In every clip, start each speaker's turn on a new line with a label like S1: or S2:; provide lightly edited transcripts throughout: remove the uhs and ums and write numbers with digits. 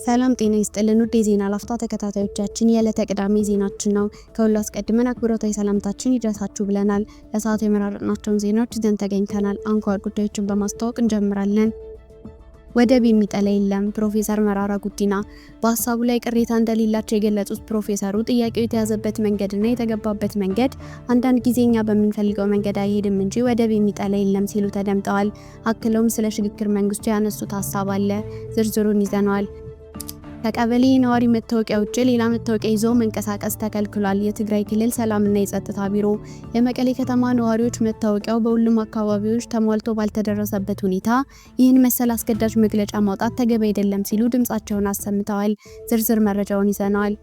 S1: ሰላም ጤና ይስጥልን ውድ የዜና ላፍታ ተከታታዮቻችን የዕለተ ቅዳሜ ዜናችን ነው። ከሁሉ አስቀድመን አክብሮታዊ ሰላምታችን ይድረሳችሁ ብለናል። ለሰዓቱ የመራረጥናቸውን ዜናዎች ይዘን ተገኝተናል። አንኳር ጉዳዮችን በማስተዋወቅ እንጀምራለን። ወደብ የሚጠላ የለም። ፕሮፌሰር መራራ ጉዲና በሀሳቡ ላይ ቅሬታ እንደሌላቸው የገለጹት ፕሮፌሰሩ ጥያቄው የተያዘበት መንገድና የተገባበት መንገድ አንዳንድ ጊዜ እኛ በምንፈልገው መንገድ አይሄድም እንጂ ወደብ የሚጠላ የለም ሲሉ ተደምጠዋል። አክለውም ስለ ሽግግር መንግስቱ ያነሱት ሀሳብ አለ። ዝርዝሩን ይዘነዋል። ከቀበሌ ነዋሪ መታወቂያ ውጭ ሌላ መታወቂያ ይዞ መንቀሳቀስ ተከልክሏል። የትግራይ ክልል ሰላምና የጸጥታ ቢሮ የመቀሌ ከተማ ነዋሪዎች መታወቂያው በሁሉም አካባቢዎች ተሟልቶ ባልተደረሰበት ሁኔታ ይህን መሰል አስገዳጅ መግለጫ ማውጣት ተገቢ አይደለም ሲሉ ድምጻቸውን አሰምተዋል። ዝርዝር መረጃውን ይዘናል።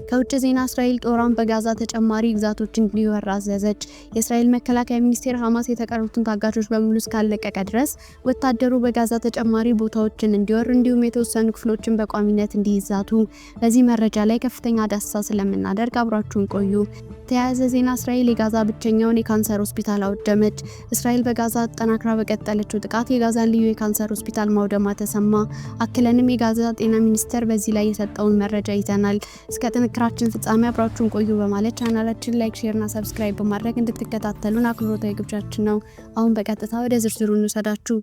S1: ከውጭ ዜና እስራኤል ጦሯን በጋዛ ተጨማሪ ግዛቶችን እንዲወር አዘዘች። የእስራኤል መከላከያ ሚኒስቴር ሐማስ የተቀሩትን ታጋቾች በሙሉ እስካለቀቀ ድረስ ወታደሩ በጋዛ ተጨማሪ ቦታዎችን እንዲወር እንዲሁም የተወሰኑ ክፍሎችን በቋሚነት እንዲይዛቱ በዚህ መረጃ ላይ ከፍተኛ ዳሰሳ ስለምናደርግ አብራችሁን ቆዩ። ተያያዘ ዜና እስራኤል የጋዛ ብቸኛውን የካንሰር ሆስፒታል አወደመች። እስራኤል በጋዛ አጠናክራ በቀጠለችው ጥቃት የጋዛን ልዩ የካንሰር ሆስፒታል ማውደሟ ተሰማ። አክለንም የጋዛ ጤና ሚኒስቴር በዚህ ላይ የሰጠውን መረጃ ይዘናል። እስከ ጥንክራችን ፍጻሜ አብራችሁን ቆዩ በማለት ቻናላችን ላይክ፣ ሼር እና ሰብስክራይብ በማድረግ እንድትከታተሉን አክብሮታዊ ግብዣችን ነው። አሁን በቀጥታ ወደ ዝርዝሩ እንውሰዳችሁ።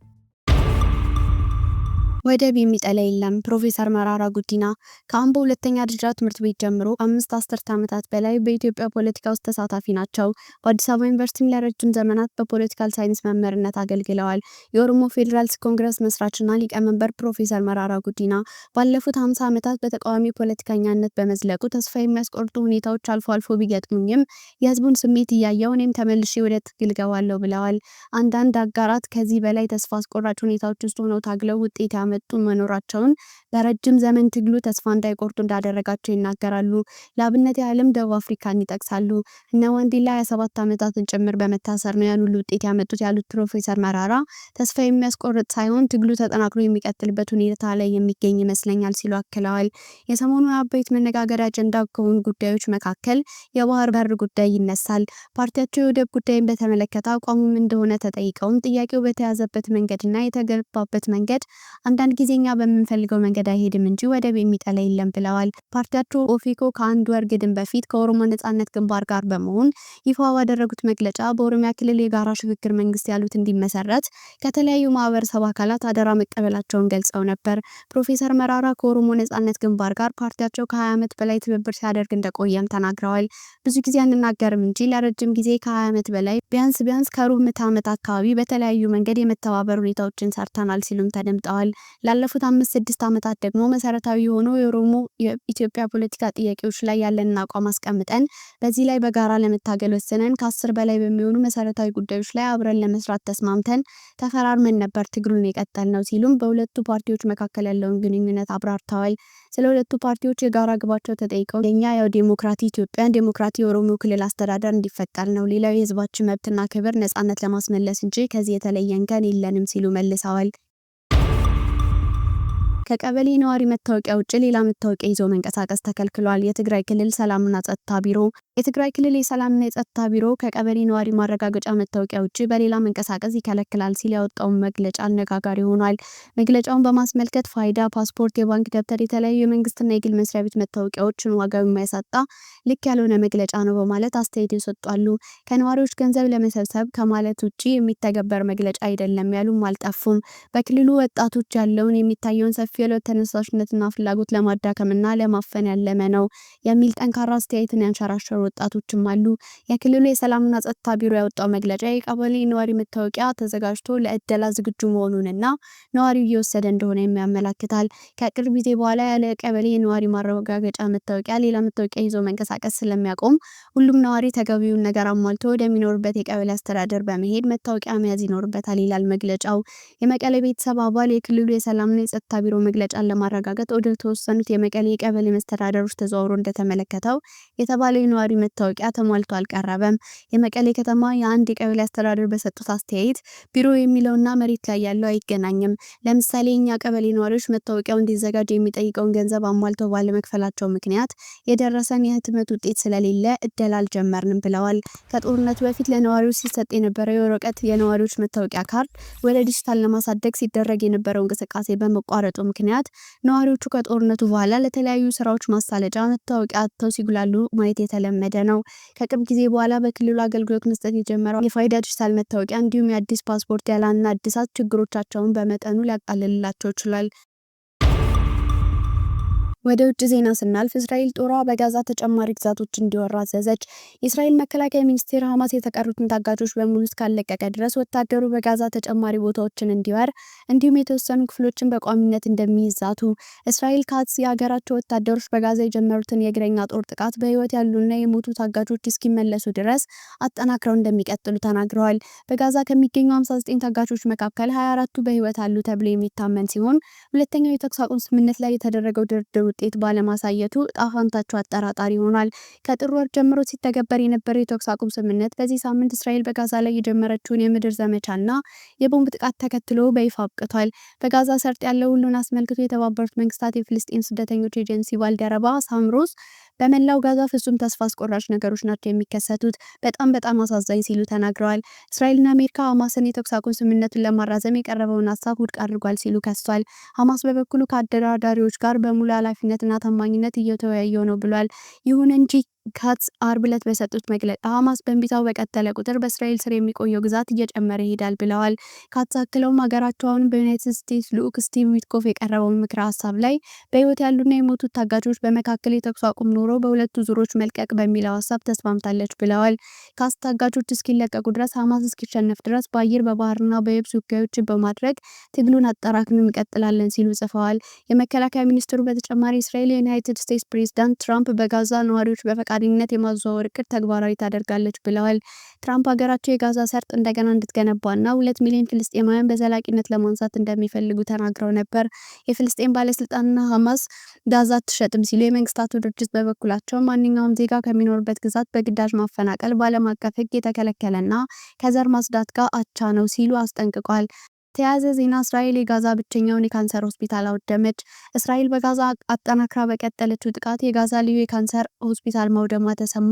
S1: ወደብ የሚጠላ የለም። ፕሮፌሰር መራራ ጉዲና ከአምቦ ሁለተኛ ደረጃ ትምህርት ቤት ጀምሮ 5 አስርት ዓመታት በላይ በኢትዮጵያ ፖለቲካ ውስጥ ተሳታፊ ናቸው። በአዲስ አበባ ዩኒቨርሲቲም ለረጅም ዘመናት በፖለቲካል ሳይንስ መምህርነት አገልግለዋል። የኦሮሞ ፌዴራልስ ኮንግረስ መስራችና ሊቀመንበር ፕሮፌሰር መራራ ጉዲና ባለፉት 50 ዓመታት በተቃዋሚ ፖለቲከኛነት በመዝለቁ ተስፋ የሚያስቆርጡ ሁኔታዎች አልፎ አልፎ ቢገጥሙኝም የህዝቡን ስሜት እያየሁ እኔም ተመልሼ ወደ ትግል ገባለሁ ብለዋል። አንዳንድ አጋራት ከዚህ በላይ ተስፋ አስቆራጭ ሁኔታዎች ውስጥ ሆነው ታግለው ውጤት ያመጡ መኖራቸውን በረጅም ዘመን ትግሉ ተስፋ እንዳይቆርጡ እንዳደረጋቸው ይናገራሉ። ለአብነት ያህልም ደቡብ አፍሪካን ይጠቅሳሉ። እነ ዋንዴላ 27 ዓመታትን ጭምር በመታሰር ነው ያን ሁሉ ውጤት ያመጡት ያሉት ፕሮፌሰር መራራ ተስፋ የሚያስቆርጥ ሳይሆን ትግሉ ተጠናክሮ የሚቀጥልበት ሁኔታ ላይ የሚገኝ ይመስለኛል ሲሉ አክለዋል። የሰሞኑ አበይት መነጋገሪያ አጀንዳ ከሆኑ ጉዳዮች መካከል የባህር በር ጉዳይ ይነሳል። ፓርቲያቸው የወደብ ጉዳይን በተመለከተ አቋሙም እንደሆነ ተጠይቀውም ጥያቄው በተያዘበት መንገድና የተገባበት መንገድ አንዳንድ ጊዜኛ በምንፈልገው መንገድ አይሄድም እንጂ ወደብ የሚጠላ የለም ብለዋል። ፓርቲያቸው ኦፌኮ ከአንድ ወር ግድም በፊት ከኦሮሞ ነጻነት ግንባር ጋር በመሆን ይፋ ባደረጉት መግለጫ በኦሮሚያ ክልል የጋራ ሽግግር መንግስት ያሉት እንዲመሰረት ከተለያዩ ማህበረሰብ አካላት አደራ መቀበላቸውን ገልጸው ነበር። ፕሮፌሰር መራራ ከኦሮሞ ነጻነት ግንባር ጋር ፓርቲያቸው ከ20 ዓመት በላይ ትብብር ሲያደርግ እንደቆየም ተናግረዋል። ብዙ ጊዜ አንናገርም እንጂ ለረጅም ጊዜ ከ20 ዓመት በላይ ቢያንስ ከሩብ ምዕተ ዓመት አካባቢ በተለያዩ መንገድ የመተባበር ሁኔታዎችን ሰርተናል ሲሉም ተደምጠዋል። ላለፉት 5-6 ዓመታት ደግሞ መሰረታዊ የሆኑ የኦሮሞ የኢትዮጵያ ፖለቲካ ጥያቄዎች ላይ ያለንን አቋም አስቀምጠን በዚህ ላይ በጋራ ለመታገል ወሰነን ከ10 በላይ በሚሆኑ መሰረታዊ ጉዳዮች ላይ አብረን ለመስራት ተስማምተን ተፈራርመን ነበር ትግሉን የቀጠልነው ሲሉም በሁለቱ ፓርቲዎች መካከል ያለውን ግንኙነት አብራርተዋል። ስለ ሁለቱ ፓርቲዎች የጋራ ግባቸው ተጠይቀው ለኛ ያው ዴሞክራቲ ኢትዮጵያን ዴሞክራቲ የኦሮሞ ክልል አስተዳደር እንዲፈጠር ነው፣ ሌላው የህዝባችን መብትና ክብር ነጻነት ለማስመለስ እንጂ ከዚህ የተለየ እንከን የለንም ሲሉ መልሰዋል። ከቀበሌ ነዋሪ መታወቂያ ውጭ ሌላ መታወቂያ ይዞ መንቀሳቀስ ተከልክሏል። የትግራይ ክልል ሰላምና ጸጥታ ቢሮ የትግራይ ክልል የሰላምና የጸጥታ ቢሮ ከቀበሌ ነዋሪ ማረጋገጫ መታወቂያ ውጭ በሌላ መንቀሳቀስ ይከለክላል ሲል ያወጣውን መግለጫ አነጋጋሪ ሆኗል። መግለጫውን በማስመልከት ፋይዳ፣ ፓስፖርት፣ የባንክ ደብተር፣ የተለያዩ የመንግስትና የግል መስሪያ ቤት መታወቂያዎችን ዋጋው የማያሳጣ ልክ ያልሆነ መግለጫ ነው በማለት አስተያየት ይሰጣሉ። ከነዋሪዎች ገንዘብ ለመሰብሰብ ከማለት ውጭ የሚተገበር መግለጫ አይደለም ያሉም አልጠፉም። በክልሉ ወጣቶች ያለውን የሚታየውን ሰፊ የለውጥ ተነሳሽነትና ፍላጎት ለማዳከምና ለማፈን ያለመ ነው የሚል ጠንካራ አስተያየትን ያንሸራሸሩ ወጣቶችም አሉ። የክልሉ የሰላምና ጸጥታ ቢሮ ያወጣው መግለጫ የቀበሌ ነዋሪ መታወቂያ ተዘጋጅቶ ለእደላ ዝግጁ መሆኑንና ነዋሪው እየወሰደ እንደሆነ የሚያመላክታል። ከቅርብ ጊዜ በኋላ ያለ ቀበሌ የነዋሪ ማረጋገጫ መታወቂያ ሌላ መታወቂያ ይዞ መንቀሳቀስ ስለሚያቆም ሁሉም ነዋሪ ተገቢውን ነገር አሟልቶ ወደሚኖርበት የቀበሌ አስተዳደር በመሄድ መታወቂያ መያዝ ይኖርበታል ይላል መግለጫው። የመቀሌ ቤተሰብ አባል የክልሉ የሰላምና የጸጥታ ቢሮ መግለጫን ለማረጋገጥ ወደ ተወሰኑት የመቀሌ የቀበሌ መስተዳደሮች ተዘዋውሮ እንደተመለከተው የተባለው የነዋሪ መታወቂያ ተሟልቶ አልቀረበም። የመቀሌ ከተማ የአንድ የቀበሌ አስተዳደር በሰጡት አስተያየት ቢሮ የሚለውና መሬት ላይ ያለው አይገናኝም። ለምሳሌ እኛ ቀበሌ ነዋሪዎች መታወቂያው እንዲዘጋጅ የሚጠይቀውን ገንዘብ አሟልተው ባለመክፈላቸው ምክንያት የደረሰን የህትመት ውጤት ስለሌለ እደላ አልጀመርንም ብለዋል። ከጦርነቱ በፊት ለነዋሪዎች ሲሰጥ የነበረው የወረቀት የነዋሪዎች መታወቂያ ካርድ ወደ ዲጂታል ለማሳደግ ሲደረግ የነበረው እንቅስቃሴ በመቋረጡ ምክንያት ነዋሪዎቹ ከጦርነቱ በኋላ ለተለያዩ ስራዎች ማሳለጫ መታወቂያ አጥተው ሲጉላሉ ማየት የተለመደ ነው። ከቅርብ ጊዜ በኋላ በክልሉ አገልግሎት መስጠት የጀመረው የፋይዳ ዲጂታል መታወቂያ እንዲሁም የአዲስ ፓስፖርት ያለና እድሳት ችግሮቻቸውን በመጠኑ ሊያቃልልላቸው ችሏል። ወደ ውጭ ዜና ስናልፍ እስራኤል ጦሯ በጋዛ ተጨማሪ ግዛቶች እንዲወራ አዘዘች። የእስራኤል መከላከያ ሚኒስቴር ሐማስ የተቀሩትን ታጋቾች በሙሉ እስካለቀቀ ድረስ ወታደሩ በጋዛ ተጨማሪ ቦታዎችን እንዲወር እንዲሁም የተወሰኑ ክፍሎችን በቋሚነት እንደሚይዛቱ እስራኤል ካትስ የሀገራቸው ወታደሮች በጋዛ የጀመሩትን የእግረኛ ጦር ጥቃት በህይወት ያሉና የሞቱ ታጋቾች እስኪመለሱ ድረስ አጠናክረው እንደሚቀጥሉ ተናግረዋል። በጋዛ ከሚገኙ 59 ታጋቾች መካከል 24ቱ በህይወት አሉ ተብሎ የሚታመን ሲሆን ሁለተኛው የተኩስ አቁም ስምምነት ላይ የተደረገው ድርድር ውጤት ባለማሳየቱ ጣፋንታቸው አጠራጣሪ ሆኗል። ከጥር ወር ጀምሮ ሲተገበር የነበረው የተኩስ አቁም ስምምነት በዚህ ሳምንት እስራኤል በጋዛ ላይ የጀመረችውን የምድር ዘመቻና የቦምብ ጥቃት ተከትሎ በይፋ አብቅቷል። በጋዛ ሰርጥ ያለው ሁሉን አስመልክቶ የተባበሩት መንግስታት የፍልስጤም ስደተኞች ኤጀንሲ ባልደረባ ሳምሮስ በመላው ጋዛ ፍጹም ተስፋ አስቆራጭ ነገሮች ናቸው የሚከሰቱት፣ በጣም አሳዛኝ ሲሉ ተናግረዋል። እስራኤልና አሜሪካ ሐማስን የተኩስ አቁም ስምምነቱን ለማራዘም የቀረበውን ሀሳብ ውድቅ አድርጓል ሲሉ ከሷል። ሐማስ በበኩሉ ከአደራዳሪዎች ጋር በሙሉ ኃላፊነትና ታማኝነት እየተወያየ ነው ብሏል። ይሁን እንጂ ካትስ አርብ ዕለት በሰጡት መግለጫ ሐማስ በእንቢታው በቀጠለ ቁጥር በእስራኤል ስር የሚቆየው ግዛት እየጨመረ ይሄዳል ብለዋል። ካትስ አክለውም ሀገራቸው አሁን በዩናይትድ ስቴትስ ልዑክ ስቲቭ ዊትኮፍ የቀረበውን ምክረ ሀሳብ ላይ በህይወት ያሉና የሞቱት ታጋቾች በመካከል የተኩስ አቁም ኖሮ በሁለቱ ዙሮች መልቀቅ በሚለው ሀሳብ ተስማምታለች ብለዋል። ካትስ ታጋቾች እስኪለቀቁ ድረስ ሐማስ እስኪሸነፍ ድረስ በአየር በባህርና በየብስ ውጊያዎችን በማድረግ ትግሉን አጠራክመን እንቀጥላለን ሲሉ ጽፈዋል። የመከላከያ ሚኒስትሩ በተጨማሪ እስራኤል የዩናይትድ ስቴትስ ፕሬዝዳንት ትራምፕ በጋዛ ነዋሪዎች በፈቃደኝነት የማዘዋወር እቅድ ተግባራዊ ታደርጋለች ብለዋል። ትራምፕ ሀገራቸው የጋዛ ሰርጥ እንደገና እንድትገነባና 2 ሚሊዮን ፍልስጤማውያን በዘላቂነት ለማንሳት እንደሚፈልጉ ተናግረው ነበር። የፍልስጤም ባለስልጣንና ሐማስ ጋዛ አትሸጥም ሲሉ የመንግስታቱ ድርጅት በበኩላቸው ማንኛውም ዜጋ ከሚኖርበት ግዛት በግዳጅ ማፈናቀል በዓለም አቀፍ ሕግ የተከለከለና ከዘር ማጽዳት ጋር አቻ ነው ሲሉ አስጠንቅቋል። ተያያዘ ዜና እስራኤል የጋዛ ብቸኛውን የካንሰር ሆስፒታል አወደመች። እስራኤል በጋዛ አጠናክራ በቀጠለችው ጥቃት የጋዛ ልዩ የካንሰር ሆስፒታል ማውደሟ ተሰማ።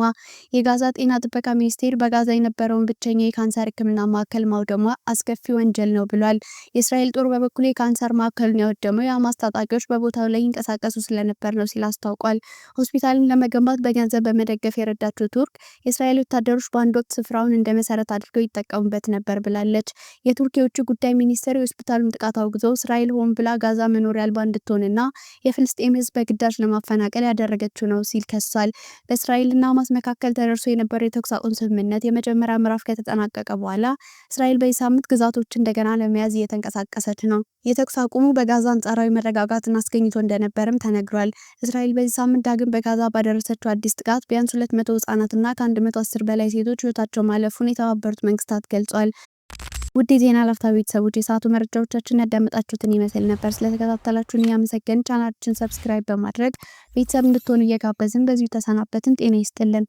S1: የጋዛ ጤና ጥበቃ ሚኒስቴር በጋዛ የነበረውን ብቸኛ የካንሰር ሕክምና ማዕከል ማውደሟ አስከፊ ወንጀል ነው ብሏል። የእስራኤል ጦር በበኩሉ የካንሰር ማዕከሉን ያወደመው የሐማስ ታጣቂዎች በቦታው ላይ ይንቀሳቀሱ ስለነበር ነው ሲል አስታውቋል። ሆስፒታሉን ለመገንባት በገንዘብ በመደገፍ የረዳችው ቱርክ የእስራኤል ወታደሮች በአንድ ወቅት ስፍራውን እንደ መሰረት አድርገው ይጠቀሙበት ነበር ብላለች። የቱርክ የውጭ ጉዳይ ሚኒስቴር የሆስፒታሉን ጥቃት አውግዞ እስራኤል ሆን ብላ ጋዛ መኖሪያ አልባ እንድትሆንና የፍልስጤም ሕዝብ በግዳጅ ለማፈናቀል ያደረገችው ነው ሲል ከሷል። በእስራኤልና ሐማስ መካከል ተደርሶ የነበረው የተኩስ አቁም ስምምነት የመጀመሪያ ምዕራፍ ከተጠናቀቀ በኋላ እስራኤል በዚህ ሳምንት ግዛቶች እንደገና ለመያዝ እየተንቀሳቀሰች ነው። የተኩስ አቁሙ በጋዛ አንጻራዊ መረጋጋትን አስገኝቶ እንደነበርም ተነግሯል። እስራኤል በዚህ ሳምንት ዳግም በጋዛ ባደረሰችው አዲስ ጥቃት ቢያንስ 200 ህጻናትና ከ110 በላይ ሴቶች ህይወታቸው ማለፉን የተባበሩት መንግስታት ገልጿል። ውድ የዜና ላፍታ ቤተሰቦች የሰዓቱ መረጃዎቻችን ያዳመጣችሁትን ይመስል ነበር። ስለተከታተላችሁን እያመሰገንን ቻናላችንን ሰብስክራይብ በማድረግ ቤተሰብ እንድትሆኑ እየጋበዝን በዚሁ ተሰናበትን። ጤና ይስጥልን።